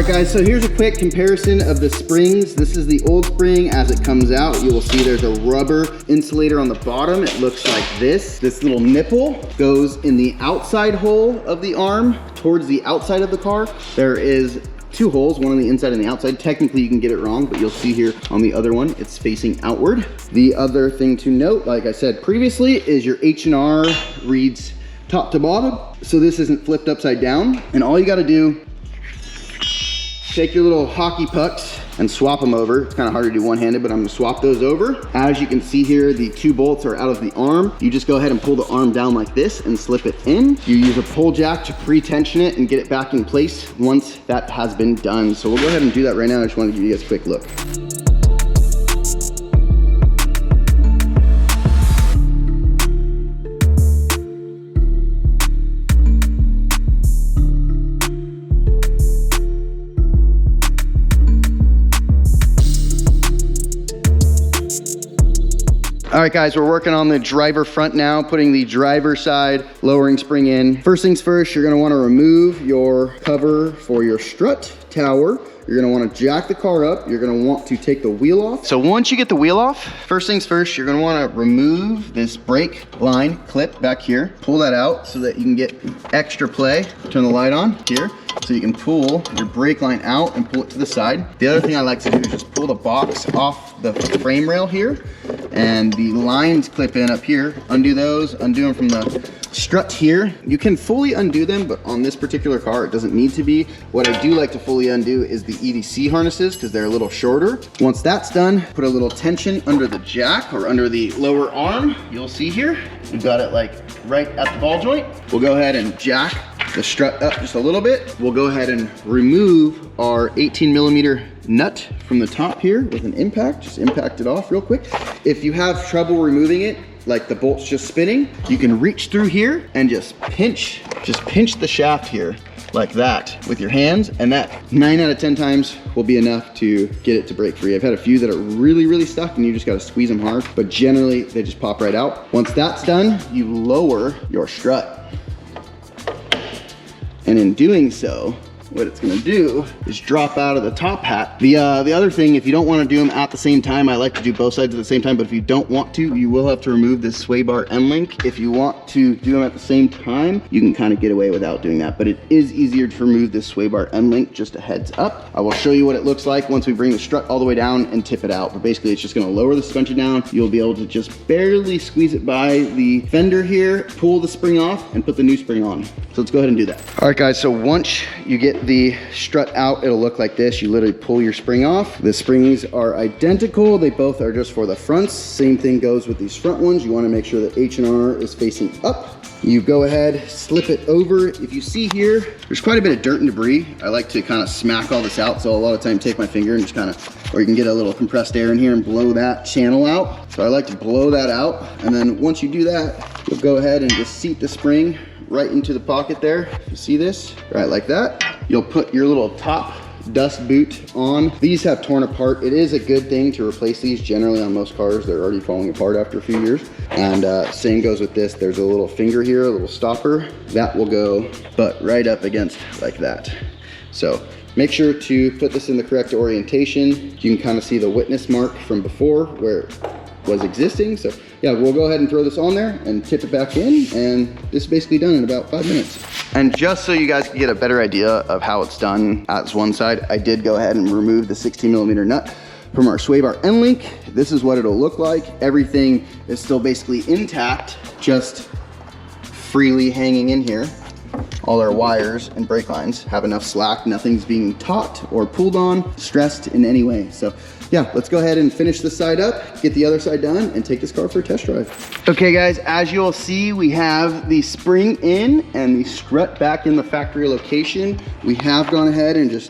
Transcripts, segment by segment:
right guys, so here's a quick comparison of the springs. This is the old spring. As it comes out, you will see there's a rubber insulator on the bottom. It looks like this. This little nipple goes in the outside hole of the arm towards the outside of the car. There is two holes, one on the inside and the outside. Technically you can get it wrong, but you'll see here on the other one, it's facing outward. The other thing to note, like I said previously, is your H&R reads top to bottom. So this isn't flipped upside down. And all you gotta do, take your little hockey pucks and swap them over. It's kind of hard to do one-handed, but I'm gonna swap those over. As you can see here, the two bolts are out of the arm. You just go ahead and pull the arm down like this and slip it in. You use a pull jack to pre-tension it and get it back in place once that has been done. So we'll go ahead and do that right now. I just wanted to give you guys a quick look. All right guys, we're working on the driver front now, putting the driver side lowering spring in. First things first, you're gonna wanna remove your cover for your strut tower. You're gonna wanna jack the car up. You're gonna want to take the wheel off. So once you get the wheel off, first things first, you're gonna wanna remove this brake line clip back here. Pull that out so that you can get extra play. Turn the light on here, so you can pull your brake line out and pull it to the side. The other thing I like to do is just pull the box off the frame rail here, and the lines clip in up here. Undo those, undo them from the strut here. You can fully undo them, but on this particular car, it doesn't need to be. What I do like to fully undo is the EDC harnesses, because they're a little shorter. Once that's done, put a little tension under the jack or under the lower arm. You'll see here, we've got it like right at the ball joint. We'll go ahead and jack the strut up just a little bit. We'll go ahead and remove our 18mm nut from the top here with an impact. Just impact it off real quick. If you have trouble removing it, like the bolt's just spinning, you can reach through here and just pinch the shaft here like that with your hands, and that 9 out of 10 times will be enough to get it to break free. I've had a few that are really, really stuck and you just gotta squeeze them hard, but generally they just pop right out. Once that's done, you lower your strut. And in doing so, what it's gonna do is drop out of the top hat. The other thing, if you don't wanna do them at the same time, I like to do both sides at the same time, but if you don't want to, you will have to remove this sway bar end link. If you want to do them at the same time, you can kind of get away without doing that, but it is easier to remove this sway bar end link, just a heads up. I will show you what it looks like once we bring the strut all the way down and tip it out, but basically it's just gonna lower the suspension down. You'll be able to just barely squeeze it by the fender here, pull the spring off, and put the new spring on. So let's go ahead and do that. All right guys, so once you get the strut out, it'll look like this. You literally pull your spring off. The springs are identical. They both are just for the fronts. Same thing goes with these front ones. You want to make sure that H&R is facing up. You go ahead, slip it over. If you see here, there's quite a bit of dirt and debris. I like to kind of smack all this out. So a lot of time take my finger and just kind of, or you can get a little compressed air in here and blow that channel out. So I like to blow that out. And then once you do that, you'll go ahead and just seat the spring right into the pocket there. You see this? Right like that. You'll put your little top dust boot on. These have torn apart. It is a good thing to replace these. Generally on most cars, they're already falling apart after a few years. And same goes with this. There's a little finger here, a little stopper. That will go butt right up against like that. So make sure to put this in the correct orientation. You can kind of see the witness mark from before where it was existing. So yeah, we'll go ahead and throw this on there and tip it back in, and this is basically done in about 5 minutes. And just so you guys can get a better idea of how it's done at one side, I did go ahead and remove the 16mm nut from our sway bar end link. This is what it'll look like. Everything is still basically intact, just freely hanging in here. All our wires and brake lines have enough slack. Nothing's being taut or pulled on, stressed in any way. So yeah, let's go ahead and finish this side up, get the other side done, and take this car for a test drive. Okay guys, as you'll see, we have the spring in and the strut back in the factory location. We have gone ahead and just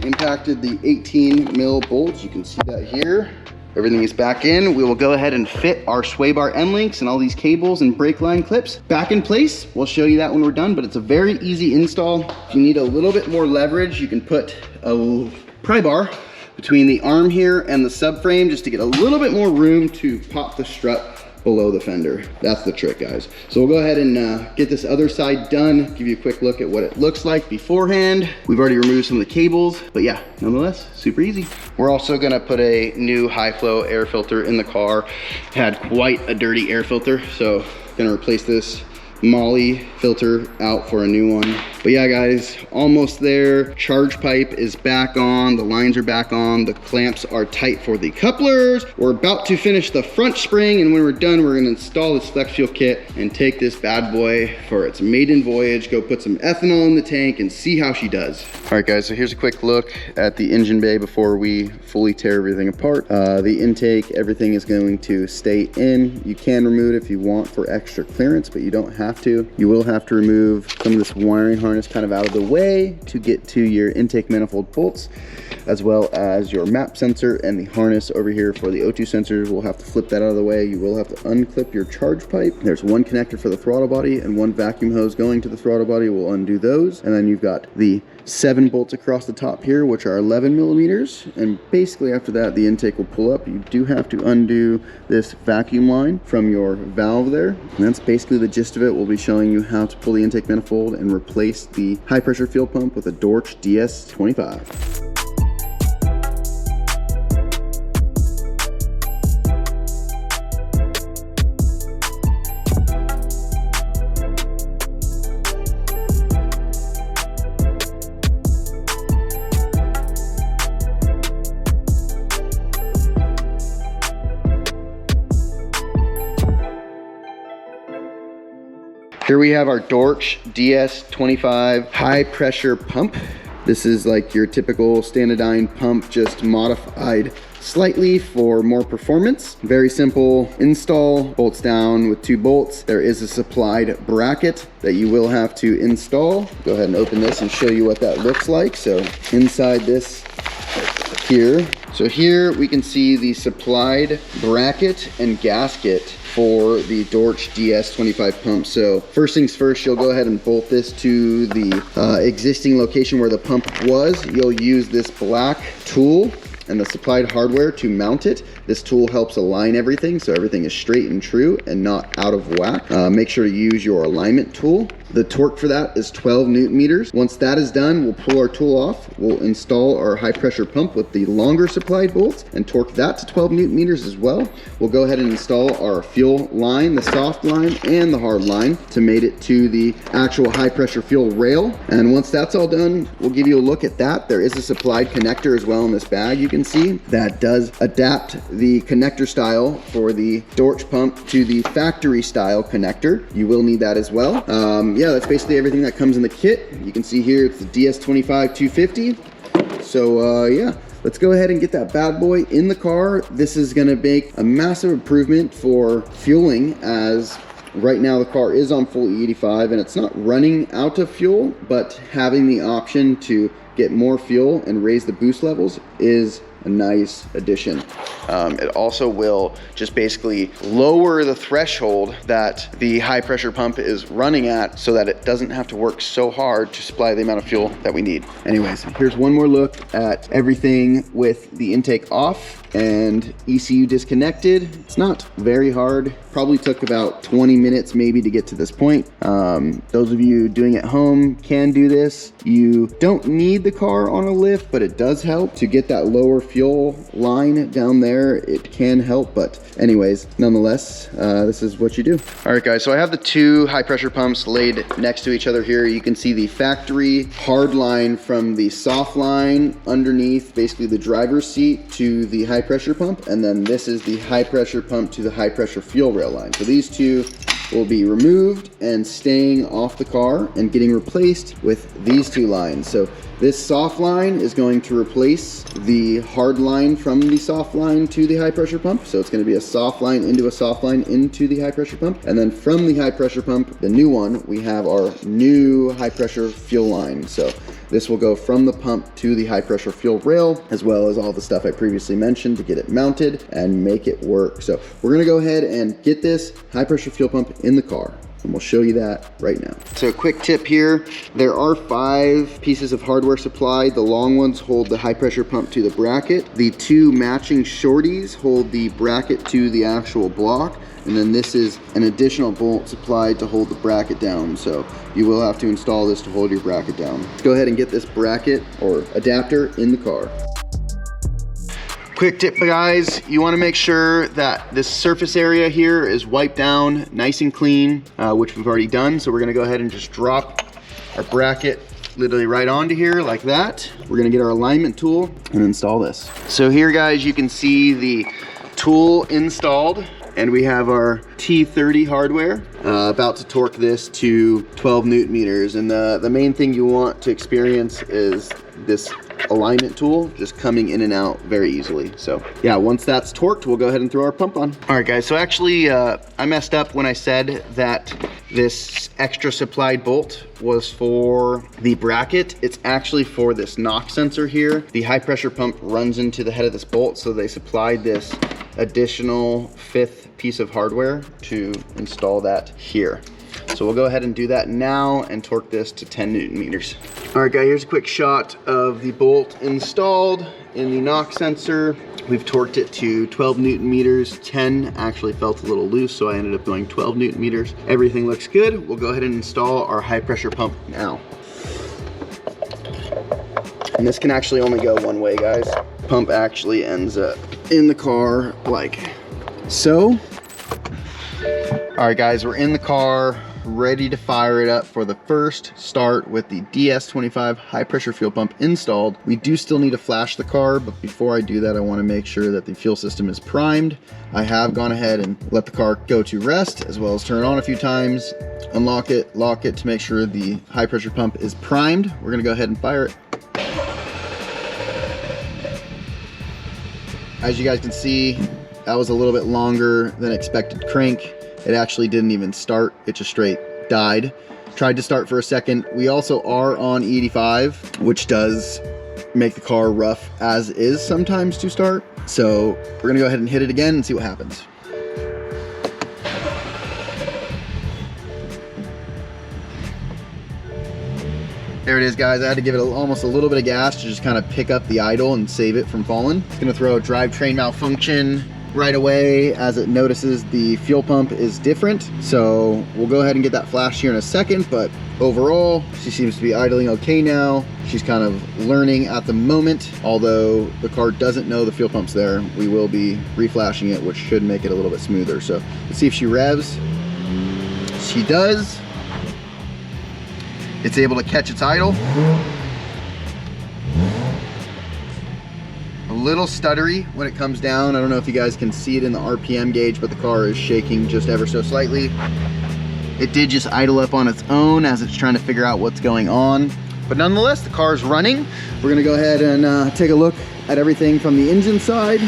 impacted the 18mm bolts. You can see that here. Everything is back in. We will go ahead and fit our sway bar end links and all these cables and brake line clips back in place. We'll show you that when we're done, but it's a very easy install. If you need a little bit more leverage, you can put a pry bar between the arm here and the subframe just to get a little bit more room to pop the strut below the fender. That's the trick, guys. So we'll go ahead and get this other side done, give you a quick look at what it looks like beforehand. We've already removed some of the cables, but yeah, nonetheless, super easy. We're also gonna put a new high flow air filter in the car. Had quite a dirty air filter, so gonna replace this Molly filter out for a new one. But yeah, guys, almost there. Charge pipe is back on, the lines are back on, the clamps are tight for the couplers. We're about to finish the front spring, and when we're done, we're gonna install this flex fuel kit and take this bad boy for its maiden voyage, go put some ethanol in the tank and see how she does. All right, guys, so here's a quick look at the engine bay before we fully tear everything apart. The intake, everything is going to stay in. You can remove it if you want for extra clearance, but you don't have to. You will have to remove some of this wiring harness kind of out of the way to get to your intake manifold bolts, as well as your map sensor and the harness over here for the O2 sensors. We'll have to flip that out of the way. You will have to unclip your charge pipe. There's one connector for the throttle body and one vacuum hose going to the throttle body. We'll undo those. And then you've got the 7 bolts across the top here, which are 11 millimeters. And basically after that, the intake will pull up. You do have to undo this vacuum line from your valve there. And that's basically the gist of it. We'll be showing you how to pull the intake manifold and replace the high pressure fuel pump with a Dorch DS25. Here we have our Dorch DS25 high pressure pump. This is like your typical Standardine pump, just modified slightly for more performance. Very simple install, bolts down with 2 bolts. There is a supplied bracket that you will have to install. Go ahead and open this and show you what that looks like. So inside this here, so here we can see the supplied bracket and gasket for the Dorch DS25 pump. So first things first, you'll go ahead and bolt this to the existing location where the pump was. You'll use this black tool and the supplied hardware to mount it. This tool helps align everything so everything is straight and true and not out of whack. Make sure to use your alignment tool. The torque for that is 12 Newton meters. Once that is done, we'll pull our tool off. We'll install our high pressure pump with the longer supplied bolts and torque that to 12 Newton meters as well. We'll go ahead and install our fuel line, the soft line and the hard line to mate it to the actual high pressure fuel rail. And once that's all done, we'll give you a look at that. There is a supplied connector as well in this bag, you can see, that does adapt the connector style for the Dorch pump to the factory style connector. You will need that as well. Yeah, that's basically everything that comes in the kit. You can see here it's the DS25 250. So yeah, let's go ahead and get that bad boy in the car. This is gonna make a massive improvement for fueling, as right now the car is on full E85 and it's not running out of fuel, but having the option to get more fuel and raise the boost levels is a nice addition. It also will just basically lower the threshold that the high pressure pump is running at so that it doesn't have to work so hard to supply the amount of fuel that we need. Anyways, here's one more look at everything with the intake off and ECU disconnected. It's not very hard. Probably took about 20 minutes maybe to get to this point. Those of you doing it at home can do this. You don't need the car on a lift, but it does help to get that lower fuel line down there. It can help, but anyways, nonetheless, this is what you do. All right, guys, so I have the 2 high pressure pumps laid next to each other here. You can see the factory hard line from the soft line underneath basically the driver's seat to the high pressure pump, and then this is the high pressure pump to the high pressure fuel rail line. So these 2 will be removed and staying off the car and getting replaced with these 2 lines. So this soft line is going to replace the hard line from the soft line to the high pressure pump. So it's going to be a soft line into a soft line into the high pressure pump. And then from the high pressure pump, the new one, we have our new high pressure fuel line. So this will go from the pump to the high pressure fuel rail, as well as all the stuff I previously mentioned to get it mounted and make it work. So we're going to go ahead and get this high pressure fuel pump in the car. and we'll show you that right now. So quick tip here, there are 5 pieces of hardware supplied. The long ones hold the high pressure pump to the bracket. The 2 matching shorties hold the bracket to the actual block. And then this is an additional bolt supplied to hold the bracket down. So you will have to install this to hold your bracket down. Let's go ahead and get this bracket or adapter in the car. Quick tip, guys, you want to make sure that this surface area here is wiped down nice and clean, which we've already done. So we're going to go ahead and just drop our bracket literally right onto here like that. We're going to get our alignment tool and install this. So here, guys, you can see the tool installed. And we have our T30 hardware, about to torque this to 12 Newton meters. And the main thing you want to experience is this alignment tool just coming in and out very easily. So yeah, once that's torqued, we'll go ahead and throw our pump on. All right, guys, so actually I messed up when I said that this extra supplied bolt was for the bracket. It's actually for this knock sensor here. The high pressure pump runs into the head of this bolt, so they supplied this additional 5th piece of hardware to install that here. So we'll go ahead and do that now and torque this to 10 Newton meters. All right, guys, here's a quick shot of the bolt installed in the knock sensor. We've torqued it to 12 Newton meters. 10 actually felt a little loose, so I ended up going 12 Newton meters. Everything looks good. We'll go ahead and install our high pressure pump now. And this can actually only go one way, guys. Pump actually ends up in the car like so. All right, guys, we're in the car, ready to fire it up for the first start with the DS25 high pressure fuel pump installed. We do still need to flash the car, but before I do that, I want to make sure that the fuel system is primed. I have gone ahead and let the car go to rest, as well as turn it on a few times, unlock it, lock it to make sure the high pressure pump is primed. We're gonna go ahead and fire it. As you guys can see, that was a little bit longer than expected crank. It actually didn't even start, it just straight died. Tried to start for a second. We also are on E85, which does make the car rough as is sometimes to start. So we're gonna go ahead and hit it again and see what happens. There it is, guys. I had to give it almost a little bit of gas to just kind of pick up the idle and save it from falling. It's gonna throw a drivetrain malfunction right away as it notices the fuel pump is different. So we'll go ahead and get that flashed here in a second, but overall, she seems to be idling okay now. She's kind of learning at the moment. Although the car doesn't know the fuel pump's there, we will be reflashing it, which should make it a little bit smoother. So let's see if she revs. She does. It's able to catch its idle. A little stuttery when it comes down. I don't know if you guys can see it in the RPM gauge, but the car is shaking just ever so slightly. It did just idle up on its own as it's trying to figure out what's going on. But nonetheless, the car is running. We're gonna go ahead and take a look at everything from the engine side,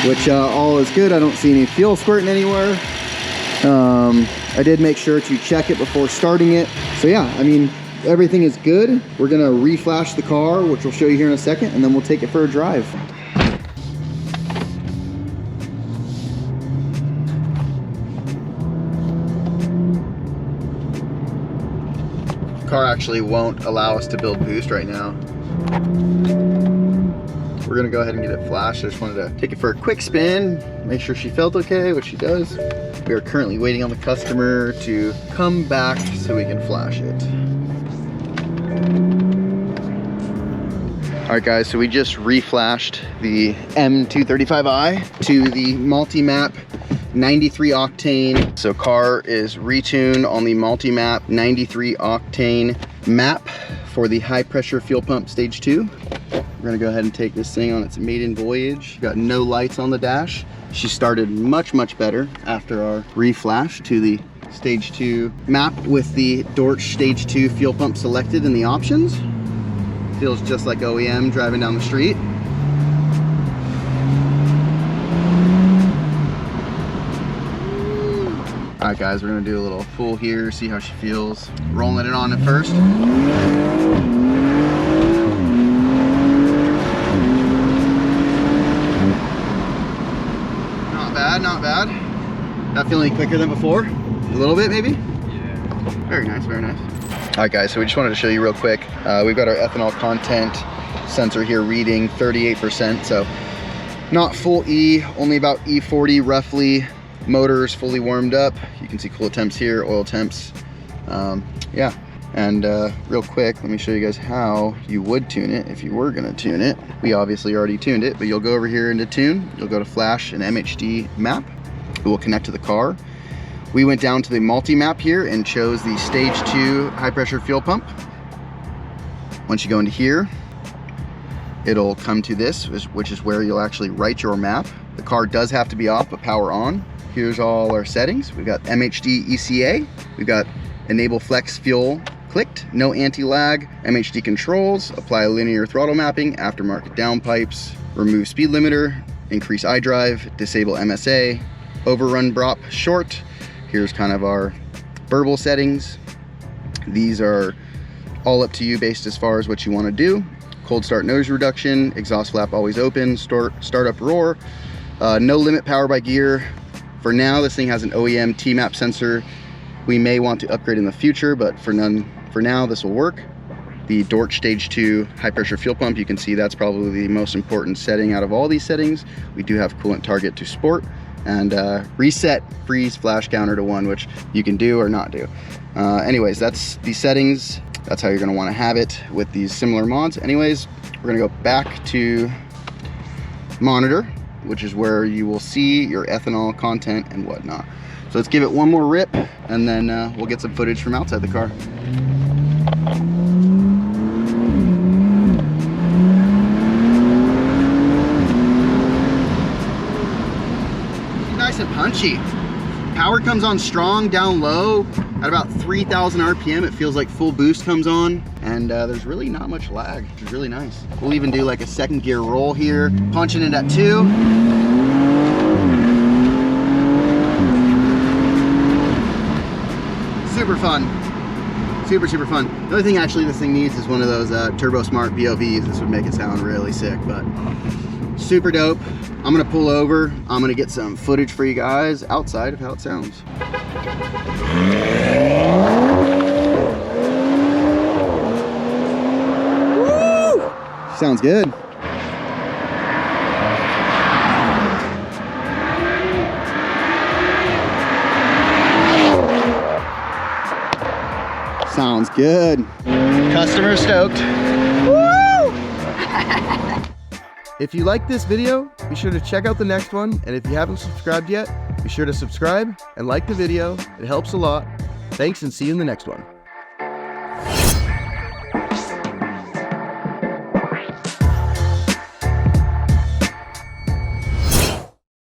which all is good. I don't see any fuel squirting anywhere. I did make sure to check it before starting it. So yeah, I mean, everything is good. We're gonna reflash the car, which we'll show you here in a second, and then we'll take it for a drive. Car actually won't allow us to build boost right now. We're gonna go ahead and get it flashed. I just wanted to take it for a quick spin, make sure she felt okay, which she does. We are currently waiting on the customer to come back so we can flash it. All right, guys, so we just reflashed the M235i to the multi-map 93 octane. So car is retuned on the multi-map 93 octane map for the high pressure fuel pump stage 2. We're gonna go ahead and take this thing on its maiden voyage. Got no lights on the dash. She started much, much better after our reflash to the stage 2 map with the Dorch stage 2 fuel pump selected in the options. Feels just like OEM driving down the street. All right, guys, we're gonna do a little full here, see how she feels. Rolling it on at first. Not bad, not bad. Not feeling quicker than before. A little bit, maybe? Yeah. Very nice, very nice. All right, guys, so we just wanted to show you real quick. We've got our ethanol content sensor here reading 38%, so not full E, only about E40 roughly. Motor's fully warmed up. You can see cool temps here, oil temps. Yeah, and real quick, let me show you guys how you would tune it if you were gonna tune it. We obviously already tuned it, but you'll go over here into tune. You'll go to flash an MHD map. It will connect to the car. We went down to the multi-map here and chose the stage 2 high pressure fuel pump. Once you go into here, it'll come to this, which is where you'll actually write your map. The car does have to be off, but power on. Here's all our settings. We've got MHD ECA. We've got enable flex fuel clicked, no anti-lag, MHD controls, apply linear throttle mapping, aftermarket downpipes, remove speed limiter, increase iDrive, disable MSA, overrun BROP short. Here's kind of our burble settings. These are all up to you based as far as what you want to do. Cold start noise reduction, exhaust flap always open, startup roar, no limit power by gear. For now, this thing has an OEM T-map sensor. We may want to upgrade in the future, but for now, this will work. The Dorch Stage 2 high pressure fuel pump, you can see that's probably the most important setting out of all these settings. We do have coolant target to sport, and reset freeze flash counter to 1, which you can do or not do. Anyways, that's the settings. That's how you're gonna wanna have it with these similar mods. Anyways, we're gonna go back to monitor, which is where you will see your ethanol content and whatnot. So let's give it one more rip, and then we'll get some footage from outside the car. Nice and punchy. Power comes on strong, down low. At about 3,000 RPM, it feels like full boost comes on, and there's really not much lag, which is really nice. We'll even do like a second gear roll here, punching it at 2. Super fun. Super fun. The only thing actually this thing needs is one of those Turbo Smart BOVs. This would make it sound really sick, but super dope. I'm gonna pull over. I'm gonna get some footage for you guys outside of how it sounds. Woo! Sounds good. Sounds good. Customer stoked. Woo! If you like this video, be sure to check out the next one. And if you haven't subscribed yet, be sure to subscribe and like the video. It helps a lot. Thanks, and see you in the next one.